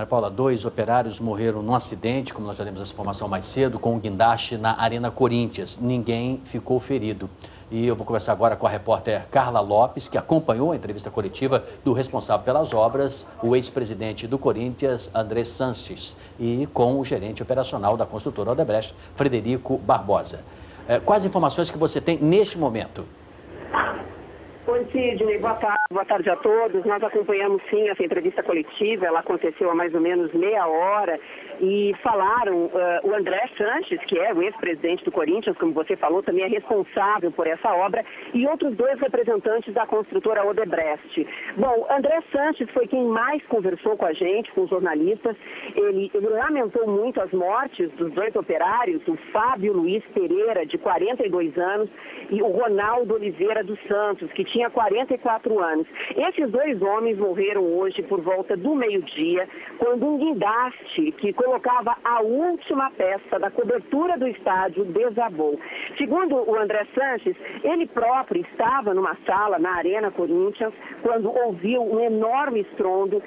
Ana Paula, 2 operários morreram num acidente, como nós já demos essa informação mais cedo, com um guindaste na Arena Corinthians. Ninguém ficou ferido. E eu vou conversar agora com a repórter Carla Lopes, que acompanhou a entrevista coletiva do responsável pelas obras, o ex-presidente do Corinthians, André Sanches, e com o gerente operacional da construtora Odebrecht, Frederico Barbosa. Quais informações que você tem neste momento? Oi, Sidney, boa tarde a todos. Nós acompanhamos sim essa entrevista coletiva, ela aconteceu há mais ou menos meia hora e falaram, o André Sanches, que é o ex-presidente do Corinthians, como você falou, também é responsável por essa obra, e outros 2 representantes da construtora Odebrecht. Bom, André Sanches foi quem mais conversou com a gente, com os jornalistas. Ele lamentou muito as mortes dos 2 operários, o Fábio Luiz Pereira, de 42 anos, e o Ronaldo Oliveira dos Santos, que tinha 44 anos. Esses 2 homens morreram hoje por volta do meio-dia, quando um guindaste que colocava a última peça da cobertura do estádio desabou. Segundo o André Sanches, ele próprio estava numa sala na Arena Corinthians quando ouviu um enorme estrondo,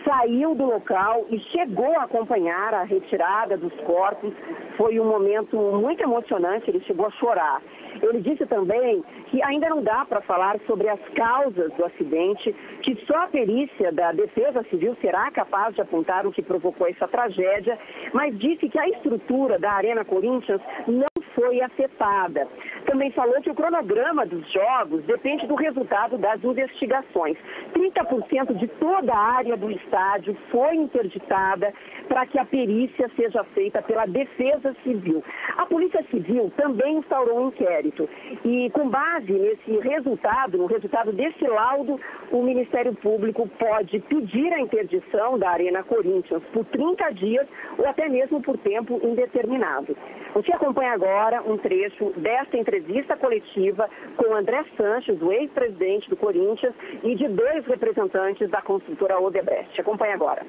saiu do local e chegou a acompanhar a retirada dos corpos. Foi um momento muito emocionante, ele chegou a chorar. Ele disse também que ainda não dá para falar sobre as causas do acidente, que só a perícia da Defesa Civil será capaz de apontar o que provocou essa tragédia, mas disse que a estrutura da Arena Corinthians não foi afetada. Também falou que o cronograma dos jogos depende do resultado das investigações. 30% de toda a área do estádio foi interditada para que a perícia seja feita pela Defesa Civil. A Polícia Civil também instaurou um inquérito e, com base nesse resultado, no resultado desse laudo, o Ministério Público pode pedir a interdição da Arena Corinthians por 30 dias ou até mesmo por tempo indeterminado. Você acompanha agora um trecho desta entrevista coletiva com André Sanches, o ex-presidente do Corinthians, e de 2 representantes da construtora Odebrecht. Acompanhe agora.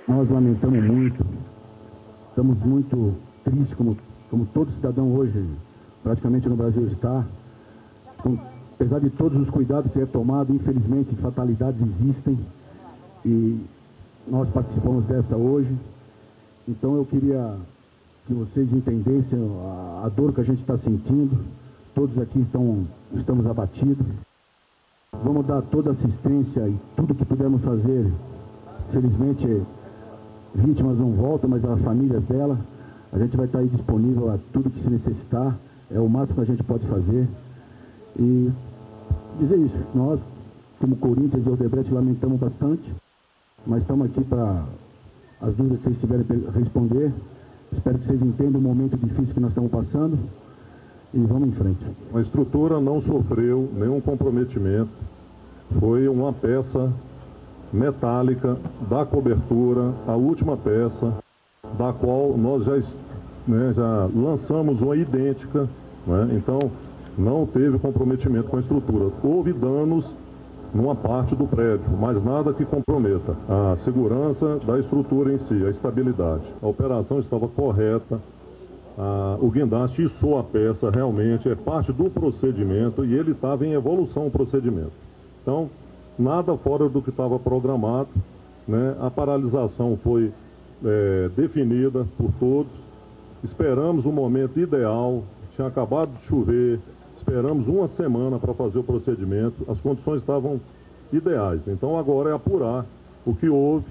Nós lamentamos muito, estamos muito tristes, como todo cidadão hoje, praticamente no Brasil está. Apesar de todos os cuidados que é tomado, infelizmente fatalidades existem e nós participamos dessa hoje. Então eu queria que vocês entendessem a dor que a gente está sentindo. Todos aqui estamos abatidos. Vamos dar toda a assistência e tudo que pudermos fazer. Felizmente, vítimas não voltam, mas as famílias dela, a gente vai estar aí disponível a tudo que se necessitar. É o máximo que a gente pode fazer. E dizer isso, nós, como Corinthians e Odebrecht, lamentamos bastante, mas estamos aqui para as dúvidas que vocês tiverem responder. Espero que vocês entendam o momento difícil que nós estamos passando e vamos em frente. A estrutura não sofreu nenhum comprometimento. Foi uma peça metálica da cobertura, a última peça, da qual nós já lançamos uma idêntica, então não teve comprometimento com a estrutura. Houve danos numa parte do prédio, mas nada que comprometa a segurança da estrutura em si, a estabilidade. A operação estava correta, o guindaste içou a peça, realmente é parte do procedimento e ele estava em evolução o procedimento. Então, nada fora do que estava programado, A paralisação foi definida por todos, esperamos o momento ideal, tinha acabado de chover, esperamos uma semana para fazer o procedimento, as condições estavam ideais. Então agora é apurar o que houve,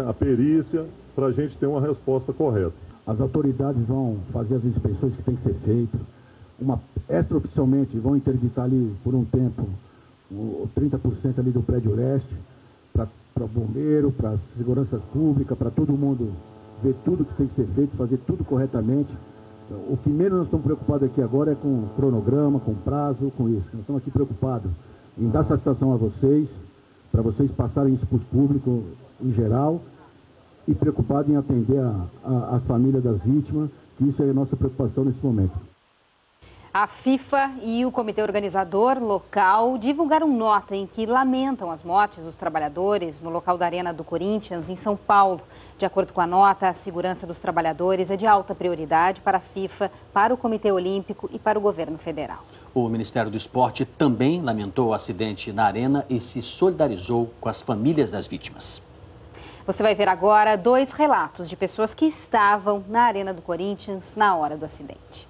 a perícia, para a gente ter uma resposta correta. As autoridades vão fazer as inspeções que tem que ser feitas. Extraoficialmente vão interditar ali por um tempo 30% ali do prédio leste, para bombeiro, para segurança pública, para todo mundo ver tudo que tem que ser feito, fazer tudo corretamente. O que menos nós estamos preocupados aqui agora é com o cronograma, com o prazo, com isso. Nós estamos aqui preocupados em dar satisfação a vocês, para vocês passarem isso para o público em geral, e preocupados em atender a família das vítimas, que isso é a nossa preocupação nesse momento. A FIFA e o comitê organizador local divulgaram nota em que lamentam as mortes dos trabalhadores no local da Arena do Corinthians, em São Paulo. De acordo com a nota, a segurança dos trabalhadores é de alta prioridade para a FIFA, para o Comitê Olímpico e para o governo federal. O Ministério do Esporte também lamentou o acidente na Arena e se solidarizou com as famílias das vítimas. Você vai ver agora 2 relatos de pessoas que estavam na Arena do Corinthians na hora do acidente.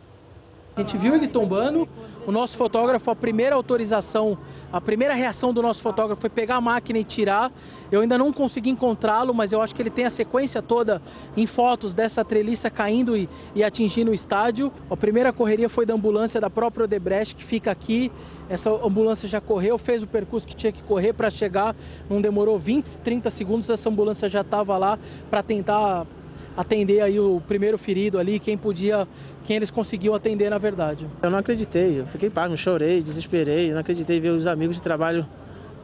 A gente viu ele tombando, o nosso fotógrafo, a primeira autorização, a primeira reação do nosso fotógrafo foi pegar a máquina e tirar. Eu ainda não consegui encontrá-lo, mas eu acho que ele tem a sequência toda em fotos dessa treliça caindo e atingindo o estádio. A primeira correria foi da ambulância da própria Odebrecht, que fica aqui. Essa ambulância já correu, fez o percurso que tinha que correr para chegar, não demorou 20, 30 segundos, essa ambulância já estava lá para tentar atender aí o primeiro ferido ali, quem eles conseguiam atender na verdade. Eu não acreditei, eu fiquei pasmo, chorei, desesperei, não acreditei ver os amigos de trabalho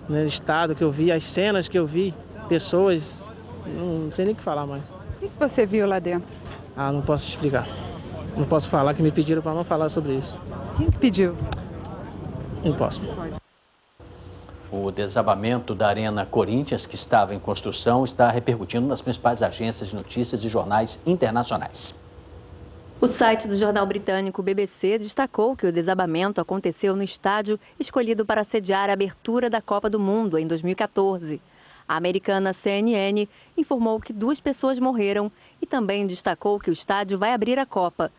no estado que eu vi, as cenas que eu vi, pessoas, não sei nem o que falar mais. O que você viu lá dentro? Ah, não posso explicar, não posso falar, que me pediram para não falar sobre isso. Quem pediu? Não posso. O desabamento da Arena Corinthians, que estava em construção, está repercutindo nas principais agências de notícias e jornais internacionais. O site do jornal britânico BBC destacou que o desabamento aconteceu no estádio escolhido para sediar a abertura da Copa do Mundo em 2014. A americana CNN informou que 2 pessoas morreram e também destacou que o estádio vai abrir a Copa.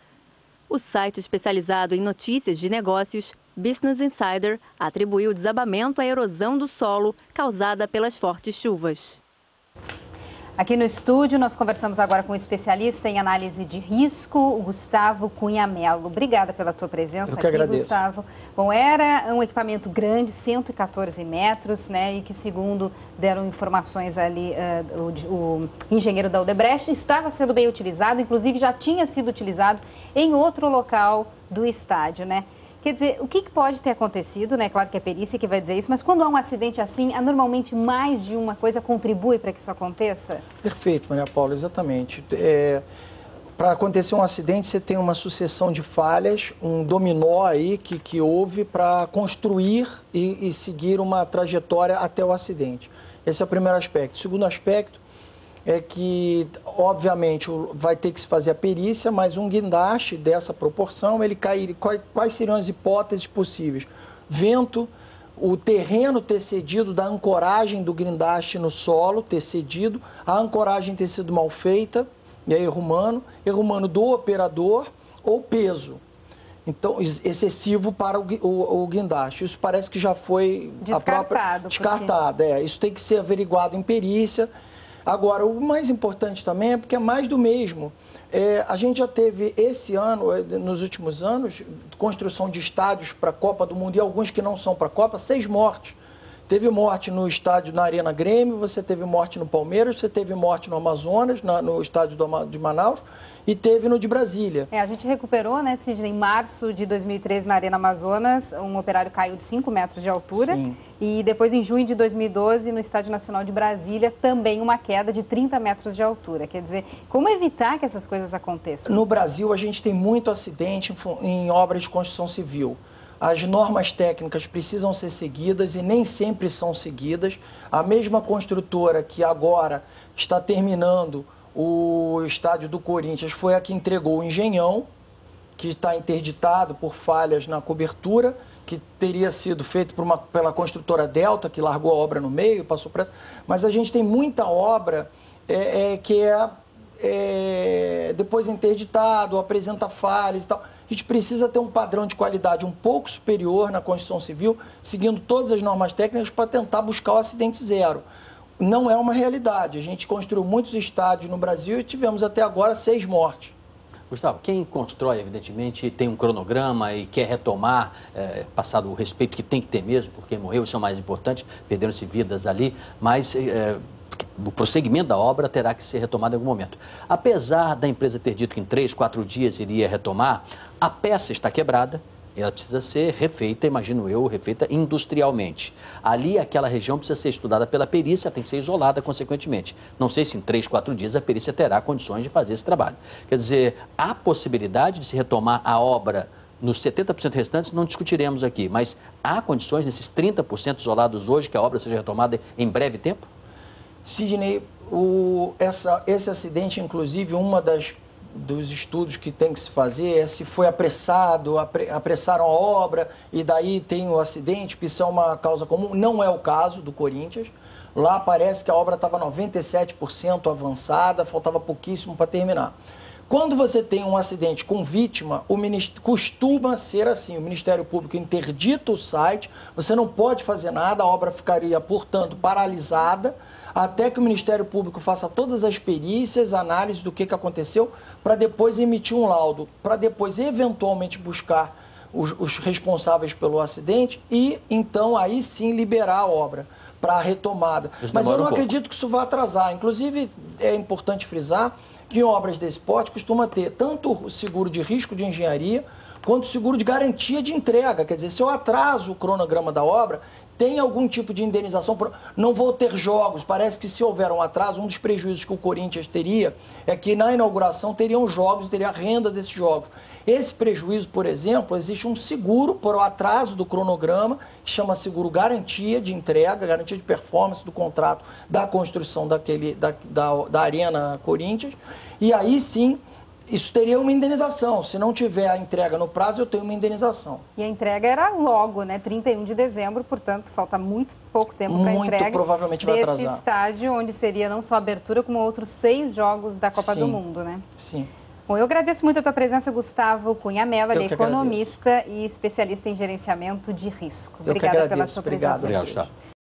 O site especializado em notícias de negócios, Business Insider, atribuiu o desabamento à erosão do solo causada pelas fortes chuvas. Aqui no estúdio, nós conversamos agora com um especialista em análise de risco, o Gustavo Cunha Mello. Obrigada pela tua presença aqui, Gustavo. Bom, era um equipamento grande, 114 metros, né, e que, segundo deram informações ali, o engenheiro da Odebrecht, estava sendo bem utilizado, inclusive já tinha sido utilizado em outro local do estádio, né? Quer dizer, o que pode ter acontecido, né? Claro que é a perícia que vai dizer isso, mas quando há um acidente assim, há normalmente mais de uma coisa contribui para que isso aconteça? Perfeito, Maria Paula, exatamente. Para acontecer um acidente, você tem uma sucessão de falhas, um dominó aí que houve para construir e seguir uma trajetória até o acidente. Esse é o primeiro aspecto. O segundo aspecto é que, obviamente, vai ter que se fazer a perícia, mas um guindaste dessa proporção, ele cairia. Quais seriam as hipóteses possíveis? Vento, o terreno ter cedido da ancoragem do guindaste no solo, ter cedido, a ancoragem ter sido mal feita, e é erro humano do operador, ou peso. Então, excessivo para o guindaste. Isso parece que já foi descartado. Isso tem que ser averiguado em perícia. Agora, o mais importante também é porque é mais do mesmo. A gente já teve esse ano, nos últimos anos, construção de estádios para a Copa do Mundo e alguns que não são para a Copa, 6 mortes. Teve morte no estádio, na Arena Grêmio, você teve morte no Palmeiras, você teve morte no Amazonas, no estádio de Manaus, e teve no de Brasília. A gente recuperou, né, Sidney, em março de 2013 na Arena Amazonas, um operário caiu de 5 metros de altura. Sim. E depois, em junho de 2012, no Estádio Nacional de Brasília, também uma queda de 30 metros de altura. Quer dizer, como evitar que essas coisas aconteçam? No Brasil, a gente tem muito acidente em obras de construção civil. As normas técnicas precisam ser seguidas e nem sempre são seguidas. A mesma construtora que agora está terminando o estádio do Corinthians foi a que entregou o Engenhão, que está interditado por falhas na cobertura, que teria sido feito pela construtora Delta, que largou a obra no meio, passou por essa. Mas a gente tem muita obra que depois interditado, apresenta falhas e tal. A gente precisa ter um padrão de qualidade um pouco superior na construção civil, seguindo todas as normas técnicas para tentar buscar o acidente zero. Não é uma realidade. A gente construiu muitos estádios no Brasil e tivemos até agora 6 mortes. Gustavo, quem constrói, evidentemente, tem um cronograma e quer retomar, passado o respeito que tem que ter mesmo, porque morreu, isso é o mais importante, perderam-se vidas ali, mas o prosseguimento da obra terá que ser retomado em algum momento. Apesar da empresa ter dito que em 3, 4 dias iria retomar, a peça está quebrada. Ela precisa ser refeita, imagino eu, refeita industrialmente. Ali, aquela região precisa ser estudada pela perícia, tem que ser isolada, consequentemente. Não sei se em 3, 4 dias a perícia terá condições de fazer esse trabalho. Quer dizer, há possibilidade de se retomar a obra nos 70% restantes, não discutiremos aqui, mas há condições nesses 30% isolados hoje que a obra seja retomada em breve tempo? Sidney, esse acidente, inclusive, dos estudos que tem que se fazer é se foi apressado, apressaram a obra e daí tem o acidente, que isso é uma causa comum. Não é o caso do Corinthians. Lá parece que a obra estava 97% avançada, faltava pouquíssimo para terminar. Quando você tem um acidente com vítima, costuma ser assim, o Ministério Público interdita o site, você não pode fazer nada, a obra ficaria, portanto, paralisada, até que o Ministério Público faça todas as perícias, análises do que aconteceu, para depois emitir um laudo, para depois eventualmente buscar os responsáveis pelo acidente e então aí sim liberar a obra para a retomada. Mas eu não acredito que isso vá atrasar. Inclusive, é importante frisar que em obras desse porte costuma ter tanto o seguro de risco de engenharia quanto o seguro de garantia de entrega. Quer dizer, se eu atraso o cronograma da obra, tem algum tipo de indenização. Não vou ter jogos. Parece que se houver um atraso, um dos prejuízos que o Corinthians teria é que na inauguração teriam jogos, teria a renda desses jogos. Esse prejuízo, por exemplo, existe um seguro por o atraso do cronograma, que chama seguro garantia de entrega, garantia de performance do contrato da construção da Arena Corinthians. E aí sim, isso teria uma indenização. Se não tiver a entrega no prazo, eu tenho uma indenização. E a entrega era logo, né? 31 de dezembro, portanto, falta muito pouco tempo para a entrega. Muito provavelmente vai atrasar. Desse estádio, onde seria não só a abertura, como outros 6 jogos da Copa do Mundo, né? Sim. Bom, eu agradeço muito a tua presença, Gustavo Cunha Mello, ele é economista e especialista em gerenciamento de risco. Obrigada pela sua presença. Obrigado.